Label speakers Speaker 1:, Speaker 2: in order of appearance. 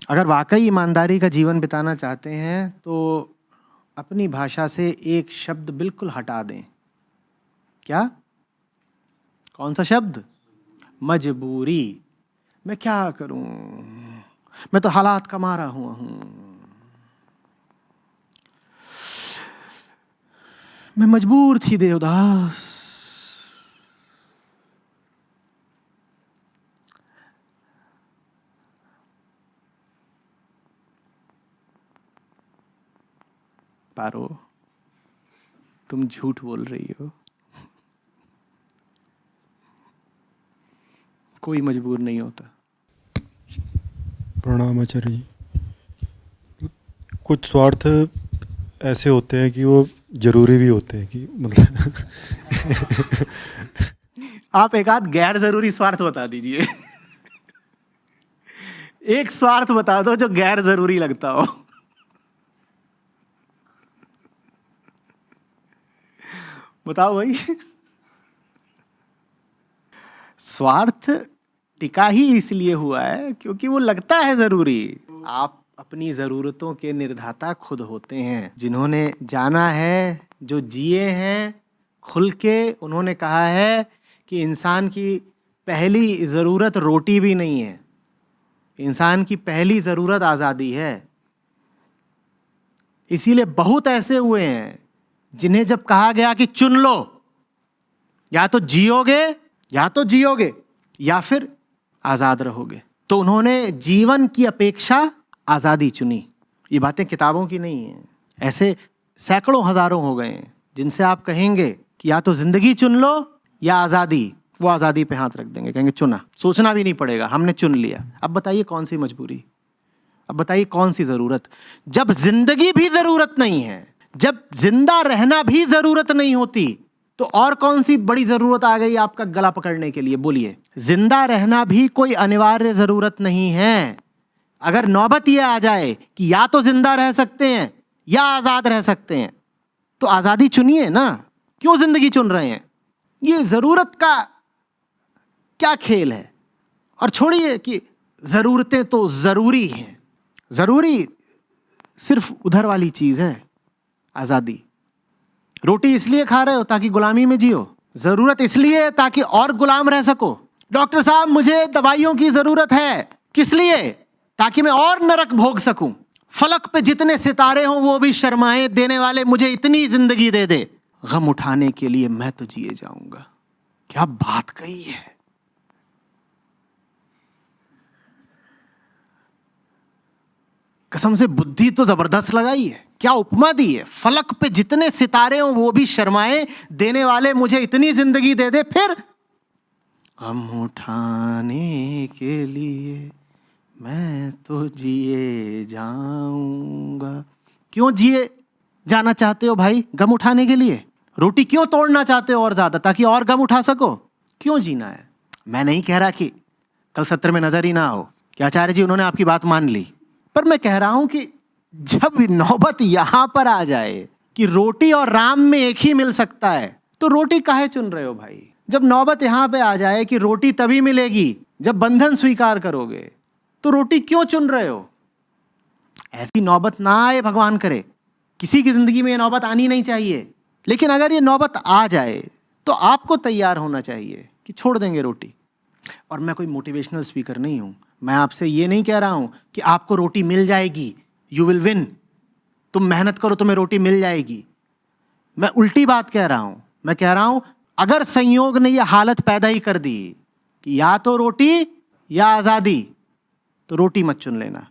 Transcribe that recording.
Speaker 1: अगर वाकई ईमानदारी का जीवन बिताना चाहते हैं तो अपनी भाषा से एक शब्द बिल्कुल हटा दें। क्या? कौन सा शब्द? मजबूरी। मैं क्या करूं, मैं तो हालात का मारा हुआ हूं, मैं मजबूर थी देवदास। पारो, तुम झूठ बोल रही हो। कोई मजबूर नहीं होता।
Speaker 2: प्रणाम आचार्य जी। कुछ स्वार्थ ऐसे होते हैं कि वो जरूरी भी होते हैं कि मतलब
Speaker 1: आप एक आध गैर जरूरी स्वार्थ बता दीजिए। एक स्वार्थ बता दो जो गैर जरूरी लगता हो। बताओ भाई। स्वार्थ टिका ही इसलिए हुआ है क्योंकि वो लगता है जरूरी। आप अपनी जरूरतों के निर्धाता खुद होते हैं। जिन्होंने जाना है, जो जिए हैं खुल के, उन्होंने कहा है कि इंसान की पहली ज़रूरत रोटी भी नहीं है, इंसान की पहली ज़रूरत आज़ादी है। इसीलिए बहुत ऐसे हुए हैं जिन्हें जब कहा गया कि चुन लो, या तो जियोगे या फिर आज़ाद रहोगे, तो उन्होंने जीवन की अपेक्षा आज़ादी चुनी। ये बातें किताबों की नहीं हैं। ऐसे सैकड़ों हजारों हो गए हैं जिनसे आप कहेंगे कि या तो जिंदगी चुन लो या आज़ादी, वो आज़ादी पे हाथ रख देंगे, कहेंगे चुना, सोचना भी नहीं पड़ेगा, हमने चुन लिया। अब बताइए कौन सी मजबूरी, अब बताइए कौन सी ज़रूरत? जब जिंदगी भी ज़रूरत नहीं है, जब जिंदा रहना भी ज़रूरत नहीं होती, तो और कौन सी बड़ी ज़रूरत आ गई आपका गला पकड़ने के लिए? बोलिए। जिंदा रहना भी कोई अनिवार्य ज़रूरत नहीं है। अगर नौबत यह आ जाए कि या तो जिंदा रह सकते हैं या आज़ाद रह सकते हैं, तो आज़ादी चुनिए ना। क्यों जिंदगी चुन रहे हैं? ये ज़रूरत का क्या खेल है? और छोड़िए कि ज़रूरतें तो ज़रूरी हैं, ज़रूरी सिर्फ उधर वाली चीज़ है, आज़ादी। रोटी इसलिए खा रहे हो ताकि गुलामी में जियो, ज़रूरत इसलिए है ताकि और गुलाम रह सको। डॉक्टर साहब मुझे दवाइयों की ज़रूरत है, किस लिए? ताकि मैं और नरक भोग सकूं। फलक पे जितने सितारे हों वो भी शर्माएं, देने वाले मुझे इतनी जिंदगी दे दे, गम उठाने के लिए मैं तो जिए जाऊंगा। क्या बात कही है! कसम से बुद्धि तो जबरदस्त लगाई है। क्या उपमा दी है! फलक पे जितने सितारे हों वो भी शर्माएं, देने वाले मुझे इतनी जिंदगी दे दे, फिर गम उठाने के लिए मैं तो जिए जाऊंगा। क्यों जिए जाना चाहते हो भाई? गम उठाने के लिए। रोटी क्यों तोड़ना चाहते हो और ज्यादा, ताकि और गम उठा सको? क्यों जीना है? मैं नहीं कह रहा कि कल सत्र में नजर ही ना हो कि आचार्य जी उन्होंने आपकी बात मान ली, पर मैं कह रहा हूं कि जब नौबत यहां पर आ जाए कि रोटी और राम में एक ही मिल सकता है, तो रोटी काहे चुन रहे हो भाई? जब नौबत यहां पे आ जाए कि रोटी तभी मिलेगी जब बंधन स्वीकार करोगे, तो रोटी क्यों चुन रहे हो? ऐसी नौबत ना आए, भगवान करे। किसी की जिंदगी में ये नौबत आनी नहीं चाहिए, लेकिन अगर ये नौबत आ जाए तो आपको तैयार होना चाहिए कि छोड़ देंगे रोटी। और मैं कोई मोटिवेशनल स्पीकर नहीं हूं, मैं आपसे ये नहीं कह रहा हूं कि आपको रोटी मिल जाएगी, यू विल विन, तुम मेहनत करो तुम्हें रोटी मिल जाएगी। मैं उल्टी बात कह रहा हूं। मैं कह रहा हूं अगर संयोग ने यह हालत पैदा ही कर दी कि या तो रोटी या आजादी, तो रोटी मत चुन लेना।